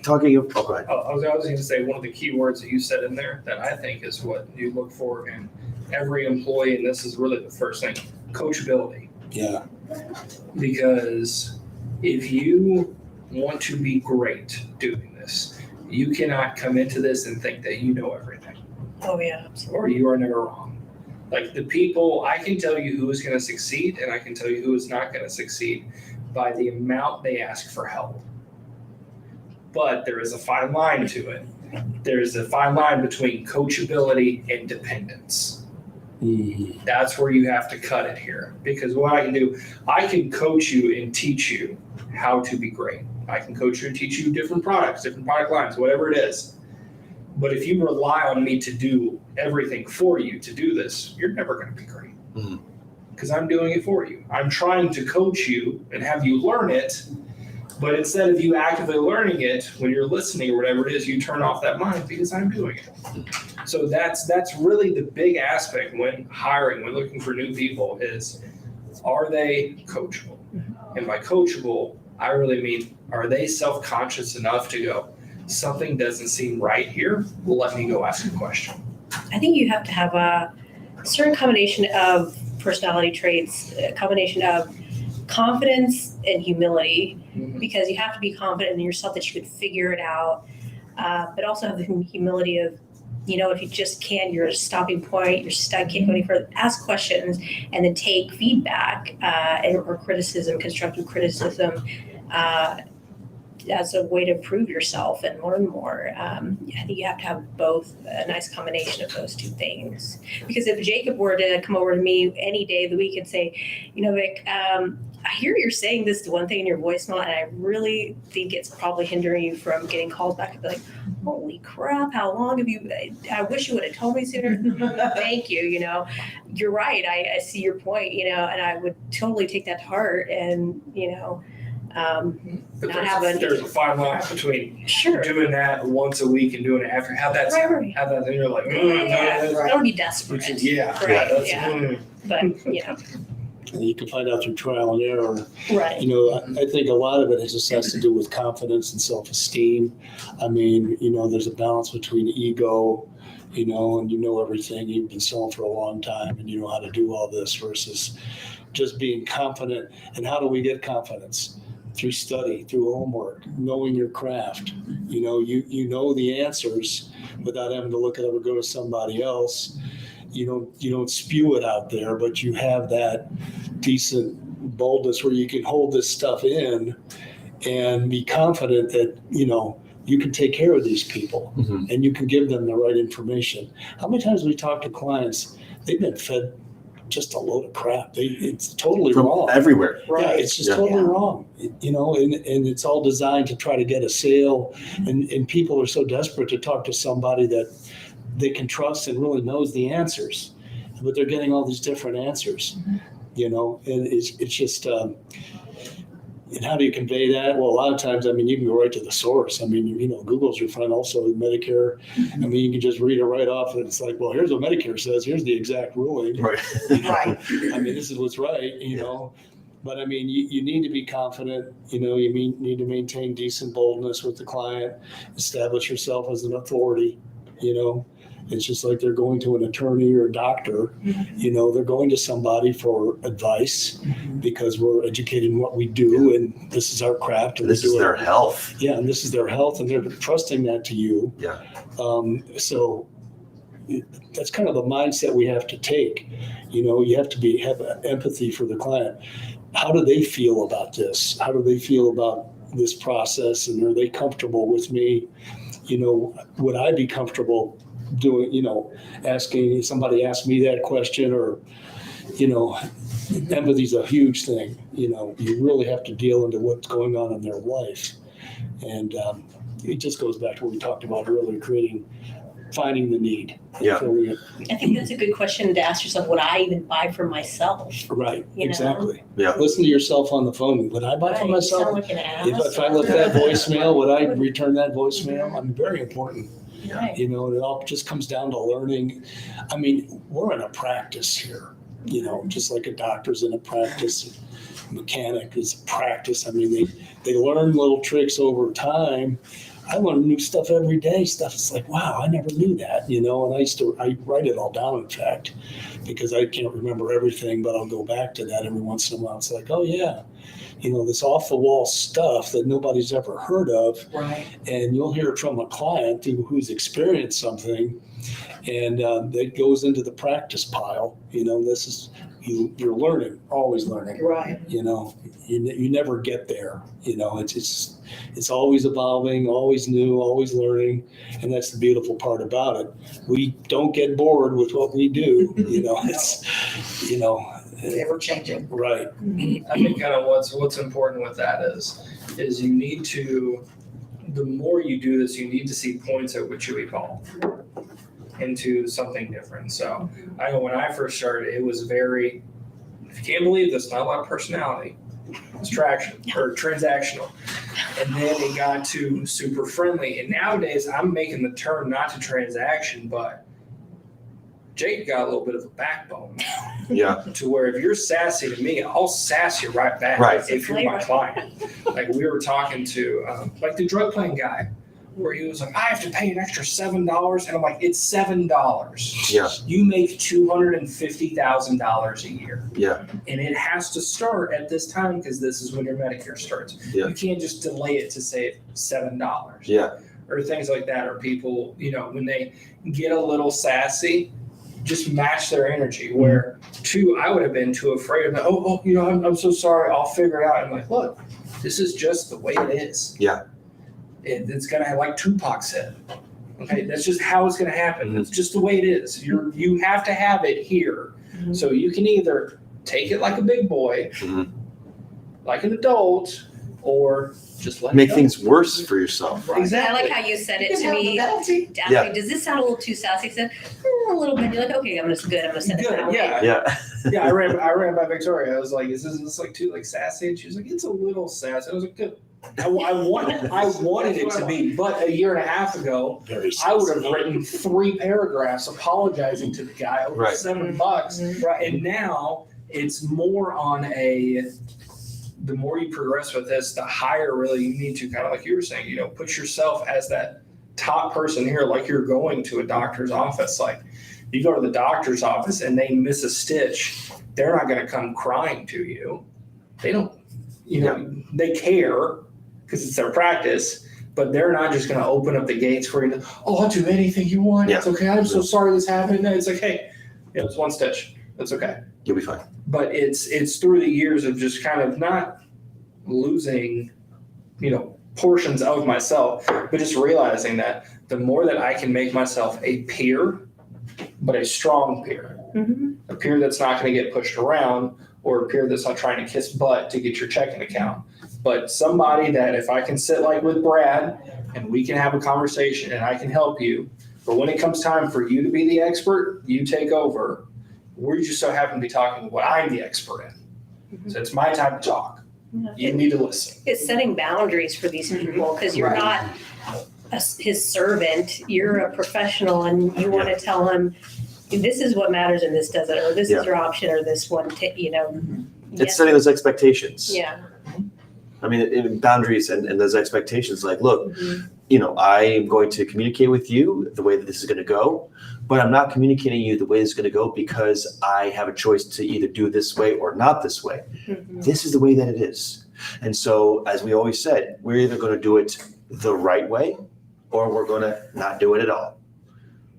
Talking of, go ahead. I was going to say, one of the key words that you said in there that I think is what you look for in every employee, and this is really the first thing, coachability. Yeah. Because if you want to be great doing this, you cannot come into this and think that you know everything. Oh yeah, absolutely. Or you are never wrong. Like the people, I can tell you who is going to succeed, and I can tell you who is not going to succeed by the amount they ask for help. But there is a fine line to it. There is a fine line between coachability and dependence. Mm-hmm. That's where you have to cut it here. Because what I can do, I can coach you and teach you how to be great. I can coach you and teach you different products, different product lines, whatever it is. But if you rely on me to do everything for you to do this, you're never going to be great. Because I'm doing it for you. I'm trying to coach you and have you learn it. But instead of you actively learning it, when you're listening or whatever it is, you turn off that mind because I'm doing it. So that's really the big aspect when hiring, when looking for new people is, are they coachable? And by coachable, I really mean, are they self-conscious enough to go, something doesn't seem right here, let me go ask a question. I think you have to have a certain combination of personality traits, a combination of confidence and humility, because you have to be confident in yourself that you could figure it out, but also have the humility of, if you just can't, you're at a stopping point, you're stuck, can't go any further, ask questions and then take feedback or criticism, constructive criticism, as a way to improve yourself and learn more. I think you have to have both, a nice combination of those two things. Because if Jacob were to come over to me any day of the week and say, Vic, I hear you're saying this to one thing in your voicemail, and I really think it's probably hindering you from getting calls back and be like, holy crap, how long have you, I wish you would have told me sooner. Thank you, you're right. I see your point, and I would totally take that to heart and, But not have a, there's a fine line between sure. doing that once a week and doing it after. Have that, Right. have that, and you're like, Yeah, no, don't be desperate. yeah, Right, that's, yeah. But, And you can find out through trial and error. right. I think a lot of it just has to do with confidence and self-esteem. I mean, there's a balance between ego, and everything. You've been selling for a long time and you know how to do all this versus just being confident. And how do we get confidence? Through study, through homework, knowing your craft. You know the answers without having to look at it or go to somebody else. You don't spew it out there, but you have that decent boldness where you can hold this stuff in and be confident that you can take care of these people and you can give them the right information. How many times we talk to clients, they've been fed just a load of crap. It's totally wrong. Everywhere. Yeah, it's just totally wrong. And it's all designed to try to get a sale. And people are so desperate to talk to somebody that they can trust and really knows the answers. But they're getting all these different answers, and it's just, and how do you convey that? Well, a lot of times, you can go right to the source. Google's your friend also with Medicare. You can just read it right off and it's like, well, here's what Medicare says. Here's the exact ruling. Right. Right. This is what's right, But you need to be confident, you need to maintain decent boldness with the client, establish yourself as an authority, It's just like they're going to an attorney or a doctor, they're going to somebody for advice because we're educated in what we do and this is our craft. And this is their health. Yeah, and this is their health and they're trusting that to you. Yeah. So that's kind of the mindset we have to take. You have to have empathy for the client. How do they feel about this? How do they feel about this process? And are they comfortable with me? Would I be comfortable doing, asking somebody ask me that question or, empathy is a huge thing. You really have to deal into what's going on in their life. And it just goes back to what we talked about earlier, finding the need. Yeah. Filling it. I think that's a good question to ask yourself. Would I even buy for myself? Right. You know? Exactly. Yeah. Listen to yourself on the phone. Would I buy for Right, myself? sound like an ass. If I left that voicemail, would I return that voicemail? Very important. Right. It all just comes down to learning. We're in a practice here, just like a doctor's in a practice, a mechanic is a practice. They learn little tricks over time. I learn new stuff every day. It's like, wow, I never knew that, and I write it all down, in fact, because I can't remember everything, but I'll go back to that every once in a while. It's like, oh yeah, this off the wall stuff that nobody's ever heard of. Right. And you'll hear it from a client who's experienced something and that goes into the practice pile. This is, you're learning, always learning. Right. You never get there. It's always evolving, always new, always learning. And that's the beautiful part about it. We don't get bored with what we do. It's Ever changing. right. I think kind of what's important with that is you need to, the more you do this, you need to see points at which you evolve into something different. So I know when I first started, it was very, if you can't believe this, not a lot of personality. It's transactional. And then it got to super friendly. And nowadays I'm making the turn not to transaction, but Jake got a little bit of a backbone. Yeah. To where if you're sassy to me, I'll sass you right back. Right. If you're my client. Like we were talking to like the drug plan guy, where he was like, I have to pay an extra $7. And I'm like, it's $7. Yeah. You make $250,000 a year. Yeah. And it has to start at this time because this is when your Medicare starts. Yeah. You can't just delay it to say $7. Yeah. Or things like that. Or people, when they get a little sassy, just match their energy. Where I would have been too afraid of that. I'm so sorry. I'll figure it out. I'm like, look, this is just the way it is. Yeah. It's gonna have, like Tupac said. Okay, that's just how it's gonna happen. Mhm. It's just the way it is. You have to have it here. Mhm. So you can either take it like a big boy, Mhm. like an adult, or just let Make it go. things worse for yourself. Exactly. I like how you said You it can to have the me. penalty. Daphne, Yeah. does this sound a little too sassy? He said, a little bit. You're like, okay, I'm gonna send it Good, that way. yeah. Yeah. Yeah, I ran by Victoria. I was like, "Is this like too like sassy?" And she was like, "It's a little sassy." I was like, "Good." I wanted it to be, but a year and a half ago, Very I would have written 3 paragraphs apologizing to the guy over Right. $7. Right. And now it's more on the more you progress with this, the higher really you need to kind of like you were saying, put yourself as that top person here, like you're going to a doctor's office. Like you go to the doctor's office and they miss a stitch, they're not going to come crying to you. They don't, they care because it's their practice, but they're not just going to open up the gates for you. I'll do anything you want. Yeah. It's okay. I'm so sorry this happened. No, it's like, hey, it's 1 stitch. That's okay. You'll be fine. But it's through the years of just kind of not losing, portions of myself, but just realizing that the more that I can make myself a peer, but a strong peer, a peer that's not going to get pushed around, or a peer that's not trying to kiss butt to get your checking account, but somebody that if I can sit like with Brad and we can have a conversation and I can help you, but when it comes time for you to be the expert, you take over. We just so happen to be talking what I'm the expert in. So it's my time to talk. You need to listen. It's setting boundaries for these people because you're Right. not his servant. You're a professional, and you want to tell him this is what matters and this doesn't, or this is your option, or this one. It's setting those expectations. Yeah. I mean, boundaries and those expectations. Like, look, I'm going to communicate with you the way that this is going to go, but I'm not communicating you the way this is going to go because I have a choice to either do it this way or not this way. This is the way that it is. And so, as we always said, we're either going to do it the right way or we're going to not do it at all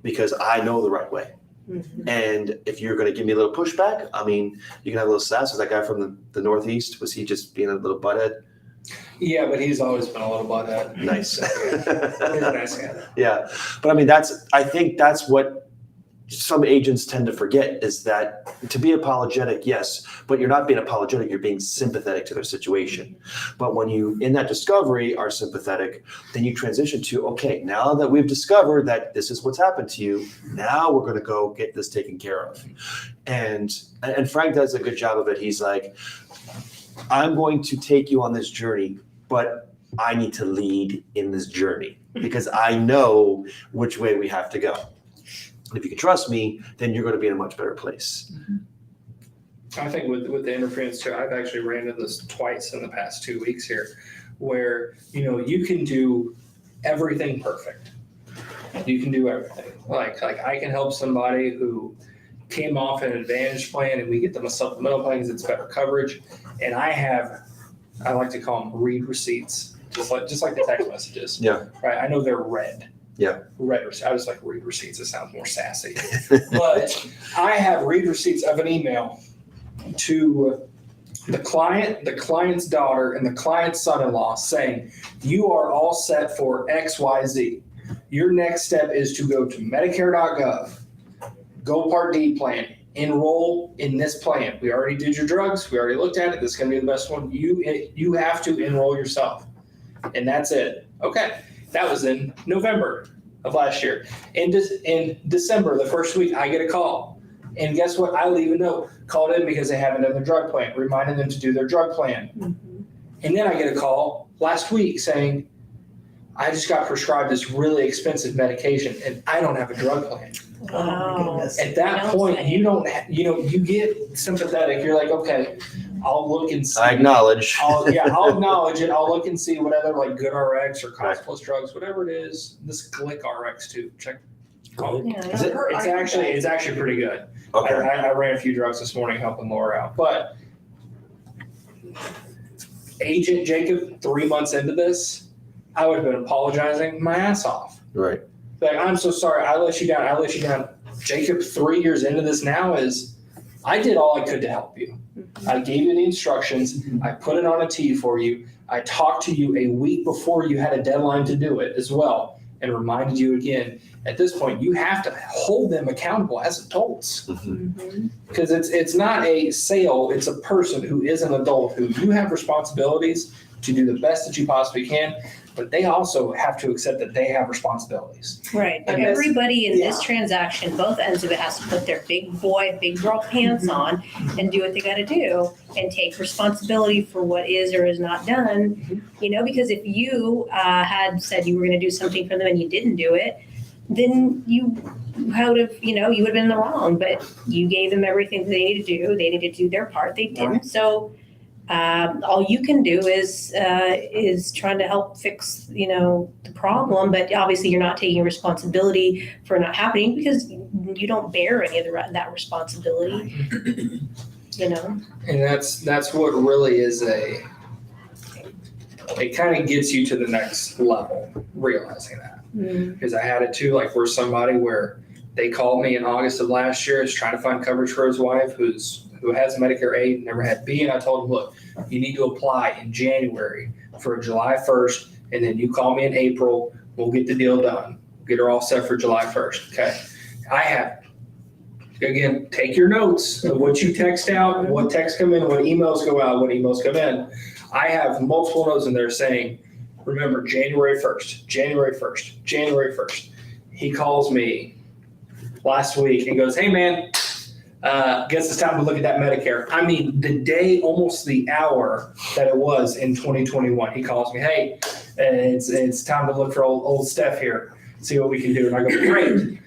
because I know the right way. And if you're going to give me a little pushback, I mean, you can have a little sass. Was that guy from the Northeast? Was he just being a little butthead? Yeah, but he's always been a little butthead. Nice. He's a nice guy. Yeah. But I mean, I think that's what some agents tend to forget is that to be apologetic, yes, but you're not being apologetic, you're being sympathetic to their situation. But when you, in that discovery, are sympathetic, then you transition to, okay, now that we've discovered that this is what's happened to you, now we're going to go get this taken care of. And Frank does a good job of it. He's like, I'm going to take you on this journey, but I need to lead in this journey because I know which way we have to go. And if you can trust me, then you're going to be in a much better place. I think with the interference too, I've actually ran into this twice in the past 2 weeks here, where you can do everything perfect. You can do everything. Like I can help somebody who came off an Advantage plan, and we get them a supplemental plan because it's better coverage. And I like to call them read receipts, just like the text messages. Yeah. Right. I know they're red. Yeah. Read receipts. I just like read receipts. It sounds more sassy. But I have read receipts of an email to the client, the client's daughter, and the client's son-in-law saying, you are all set for XYZ. Your next step is to go to Medicare.gov, go Part D plan, enroll in this plan. We already did your drugs. We already looked at it. This is going to be the best one. You have to enroll yourself. And that's it. Okay. That was in November of last year. In December, the first week, I get a call. And guess what? I leave a note. Called in because they haven't done their drug plan, reminding them to do their drug plan. And then I get a call last week saying, I just got prescribed this really expensive medication and I don't have a drug plan. Oh my goodness. At that point, you get sympathetic. You're like, okay, I'll look and see. I acknowledge. I'll acknowledge it. I'll look and see what other like Good RX or Cost Plus drugs, whatever it is. This Glick RX too. Check. Is it? It's actually pretty good. Okay. I ran a few drugs this morning helping Laura out. But Agent Jacob, 3 months into this, I would have been apologizing my ass off. Right. Like, I'm so sorry. I let you down. Jacob, 3 years into this now I did all I could to help you. I gave you the instructions. I put it on a tee for you. I talked to you a week before you had a deadline to do it as well. and reminded you again, at this point, you have to hold them accountable as adults. Because it's not a sale, it's a person who is an adult who you have responsibilities to do the best that you possibly can, but they also have to accept that they have responsibilities. Right, but And this- everybody in this yeah. transaction, both ends of it, has to put their big boy, big girl pants on and do what they gotta do and take responsibility for what is or is not done. You know, because if you had said you were gonna do something for them and you didn't do it, then you would have, you would have been in the wrong, but you gave them everything they needed to do. They needed to do their part, they didn't. So all you can do is trying to help fix, the problem, but obviously you're not taking responsibility for it not happening because you don't bear any of that responsibility, And that's what really is it kind of gets you to the next level, realizing that. Because I had it too, like where somebody where they called me in August of last year, is trying to find coverage for his wife who has Medicare A, never had B, and I told him, look, you need to apply in January for July 1st, and then you call me in April, we'll get the deal done. Get her all set for July 1st, okay? I have, again, take your notes of what you text out, what texts come in, what emails go out, what emails come in. I have multiple notes in there saying, remember, January 1st, January 1st, January 1st. He calls me last week and goes, hey man, guess it's time to look at that Medicare. I mean, the day, almost the hour that it was in 2021, he calls me, hey, it's time to look for old Steph here, see what we can do. And I go, great.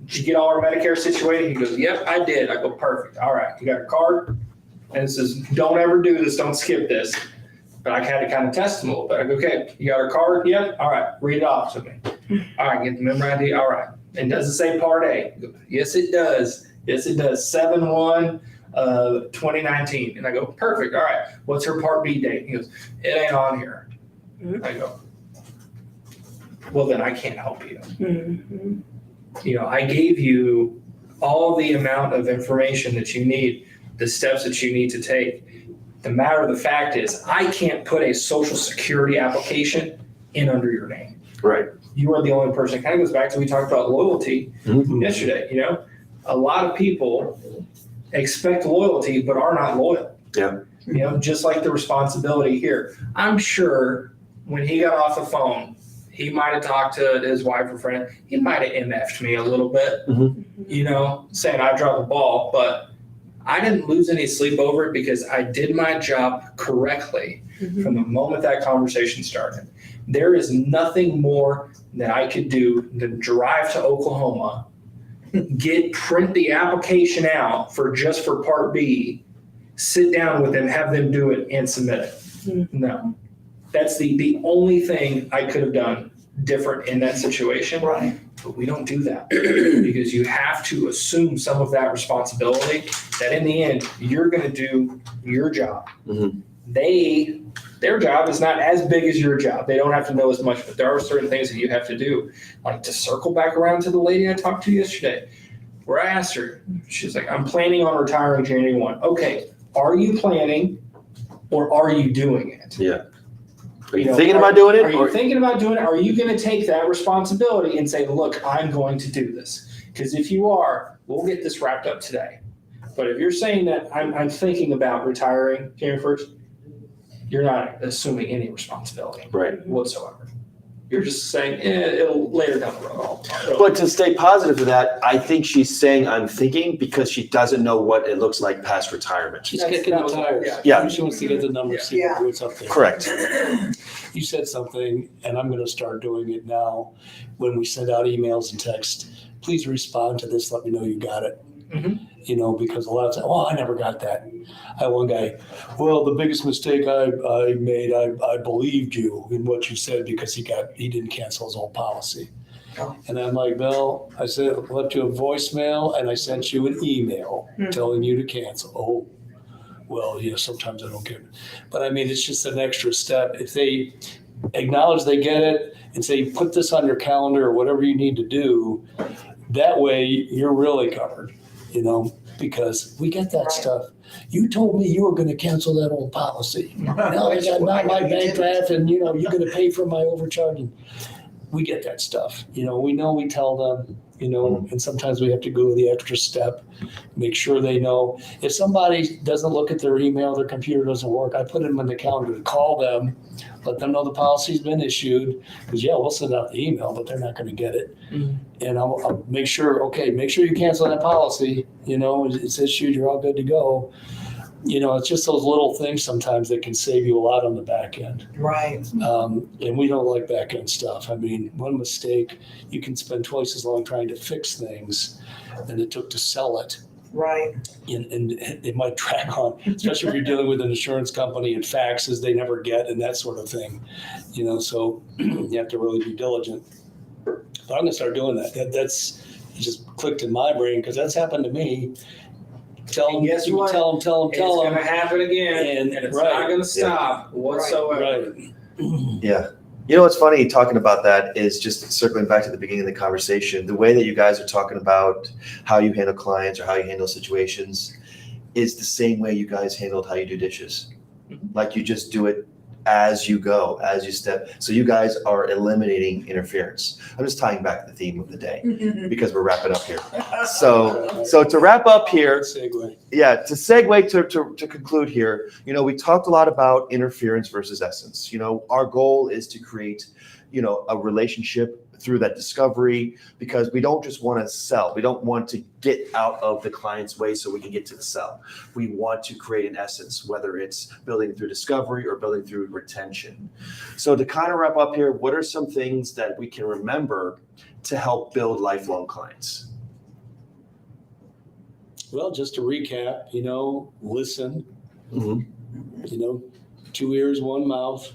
Did you get all our Medicare situated? He goes, yep, I did. I go, perfect. All right, you got a card? And it says, don't ever do this, don't skip this. But I had to kind of test him a little bit. I go, okay, you got our card? Yep. All right, read it off to me. All right, get the member ID. All right. And does it say Part A? Go, yes, it does. Yes, it does. 7/1/2019. And I go, perfect. All right. What's her Part B date? He goes, it ain't on here. I go, well, then I can't help you. I gave you all the amount of information that you need, the steps that you need to take. The matter of the fact is, I can't put a social security application in under your name. Right. You are the only person. It kind of goes back to we talked about loyalty yesterday. A lot of people expect loyalty but are not loyal. Yeah. Just like the responsibility here. I'm sure when he got off the phone, he might have talked to his wife or friend. He might have MF'd me a little bit, saying I dropped the ball, but I didn't lose any sleep over it because I did my job correctly from the moment that conversation started. There is nothing more that I could do than drive to Oklahoma, print the application out for Part B, sit down with them, have them do it, and submit it. No, that's the only thing I could have done different in that situation. Right. But we don't do that because you have to assume some of that responsibility that in the end, you're going to do your job. Their job is not as big as your job. They don't have to know as much, but there are certain things that you have to do. Like to circle back around to the lady I talked to yesterday, where I asked her, she's like, I'm planning on retiring January 1. Okay, are you planning or are you doing it? Yeah. Are you thinking about doing it? Are you thinking about doing it? Are you going to take that responsibility and say, look, I'm going to do this? Because if you are, we'll get this wrapped up today. But if you're saying that I'm thinking about retiring January 1st, you're not assuming any responsibility whatsoever. You're just saying, it'll later down the road. But to stay positive to that, I think she's saying I'm thinking because she doesn't know what it looks like past retirement. She's kicking the tires. Yeah. She wants to get the numbers, see what's up there. Correct. You said something, and I'm going to start doing it now. When we send out emails and text, please respond to this. Let me know you got it. Because a lot of times, I never got that. I had one guy, well, the biggest mistake I made, I believed you in what you said because he didn't cancel his old policy. Oh. And I'm like, Bill, I said, I left you a voicemail and I sent you an email telling you to cancel. Oh, well, sometimes I don't get it. But I mean, it's just an extra step. If they acknowledge they get it and say, put this on your calendar or whatever you need to do, that way you're really covered, because we get that stuff. You told me you were going to cancel that old policy. Now I got not my bank draft and, you're going to pay for my overcharging. we get that stuff. We know we tell them, and sometimes we have to go the extra step, make sure they know. If somebody doesn't look at their email, their computer doesn't work, I put them in the calendar to call them, let them know the policy's been issued, because we'll send out the email, but they're not going to get it. And I'll make sure you cancel that policy, it's issued, you're all good to go. It's just those little things sometimes that can save you a lot on the back end. Right. And we don't like back end stuff. I mean, one mistake, you can spend twice as long trying to fix things than it took to sell it. Right. And it might drag on, especially if you're dealing with an insurance company and faxes they never get and that sort of thing. So you have to really be diligent. But I'm going to start doing that. It just clicked in my brain because that's happened to me. Tell them, guess what? tell them. It's going to happen again, and it's not going to stop whatsoever. Right. Yeah. What's funny talking about that is just circling back to the beginning of the conversation, the way that you guys are talking about how you handle clients or how you handle situations is the same way you guys handled how you do dishes. Like you just do it as you go, as you step. So you guys are eliminating interference. I'm just tying back the theme of the day because we're wrapping up here. So to wrap up here, Segue. to segue to conclude here, we talked a lot about interference versus essence. Our goal is to create, a relationship through that discovery, because we don't just want to sell. We don't want to get out of the client's way so we can get to the sell. We want to create an essence, whether it's building through discovery or building through retention. So to kind of wrap up here, what are some things that we can remember to help build lifelong clients? Well, just to recap, listen, Mm-hmm. 2 ears, 1 mouth,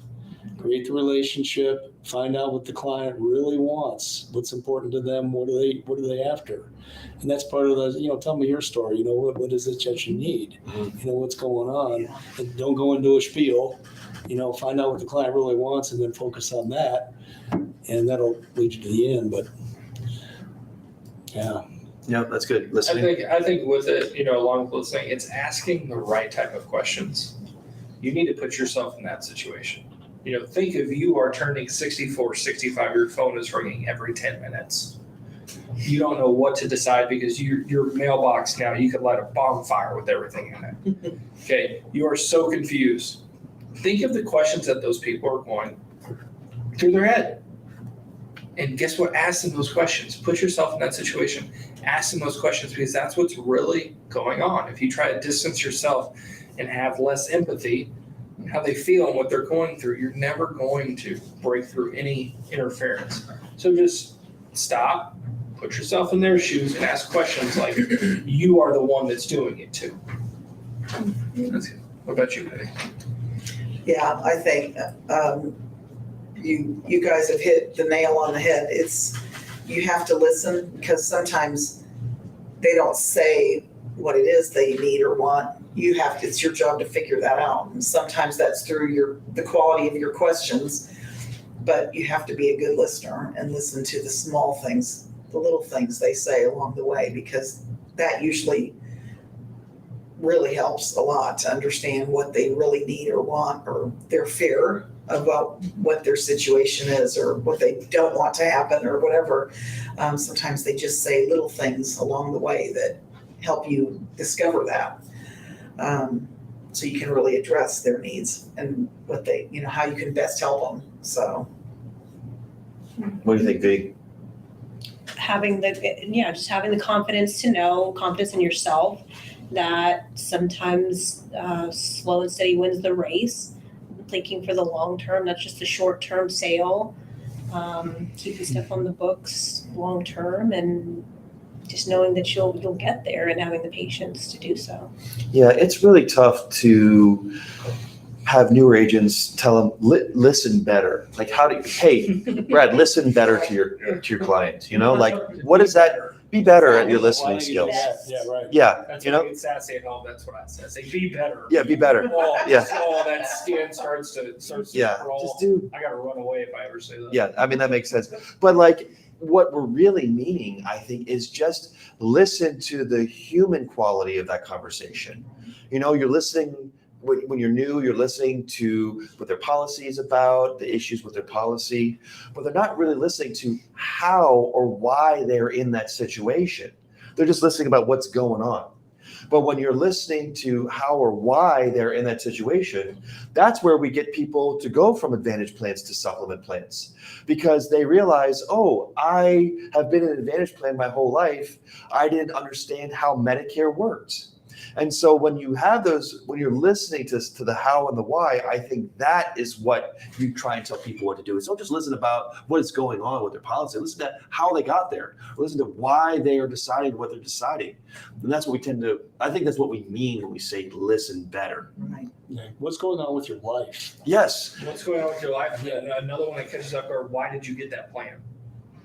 create the relationship, find out what the client really wants, what's important to them, what are they after? And that's part of the, tell me your story, what is it that you need? What's going on? And don't go into a spiel, find out what the client really wants and then focus on that. And that'll lead you to the end, but yeah. Yeah, that's good. Listening. I think with it, along with listening, it's asking the right type of questions. You need to put yourself in that situation. Think if you are turning 64, 65, your phone is ringing every 10 minutes. You don't know what to decide because your mailbox now, you could light a bonfire with everything in it. Okay, you are so confused. Think of the questions that those people are going through their head. And guess what? Ask them those questions. Put yourself in that situation. Ask them those questions because that's what's really going on. If you try to distance yourself and have less empathy, how they feel and what they're going through, you're never going to break through any interference. So just stop, put yourself in their shoes and ask questions like you are the one that's doing it too. That's good. What about you, Penny? Yeah, I think you guys have hit the nail on the head. You have to listen because sometimes they don't say what it is they need or want. It's your job to figure that out. And sometimes that's through the quality of your questions, but you have to be a good listener and listen to the small things, the little things they say along the way, because that usually really helps a lot to understand what they really need or want, or their fear about what their situation is or what they don't want to happen or whatever. Sometimes they just say little things along the way that help you discover that. So you can really address their needs and what they, how you can best help them. So. What do you think, Vig? Just having the confidence in yourself that sometimes slow and steady wins the race. Thinking for the long term, not just the short term sale. Keeping stuff on the books long term and just knowing that you'll get there and having the patience to do so. Yeah, it's really tough to have newer agents tell them listen better. Like hey, Brad, listen better to your client. Like what is that? Be better at your listening skills. Yeah, right. Yeah, That's what it's sassy at home. That's what I say. Say be better. Yeah, be better. Yeah. That skin starts to crawl. Just do. I gotta run away if I ever say that. Yeah, I mean that makes sense. But like what we're really meaning, I think, is just listen to the human quality of that conversation. You're listening when you're new, you're listening to what their policy is about, the issues with their policy, but they're not really listening to how or why they're in that situation. They're just listening about what's going on. But when you're listening to how or why they're in that situation, that's where we get people to go from Advantage plans to supplement plans, because they realize, oh, I have been in an Advantage plan my whole life. I didn't understand how Medicare worked. And so when you have those, when you're listening to the how and the why, I think that is what you try and tell people what to do. It's don't just listen about what is going on with their policy. Listen to how they got there. Listen to why they are deciding what they're deciding. And that's what we tend to, I think that's what we mean when we say listen better. Right. Yeah. What's going on with your life? Yes. What's going on with your life? Another one that catches up, or why did you get that plan?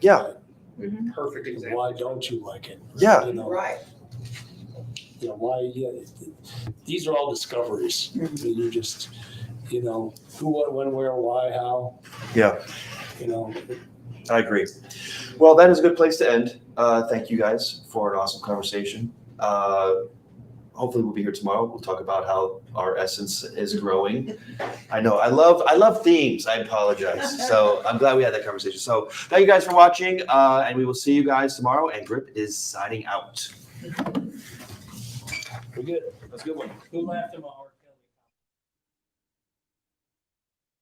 Yeah. Mhm. Perfect example. Why don't you like it? Yeah. You know, Right. you know, why, yeah, these are all discoveries. Mhm. You just, you know, who, what, when, where, why, how, Yeah. you know. I agree. Well, that is a good place to end. Thank you guys for an awesome conversation. Hopefully we'll be here tomorrow. We'll talk about how our essence is growing. I know I love themes. I apologize. So I'm glad we had that conversation. So thank you guys for watching, and we will see you guys tomorrow. And Grip is signing out. We're good. That's a good one. Who laughed tomorrow?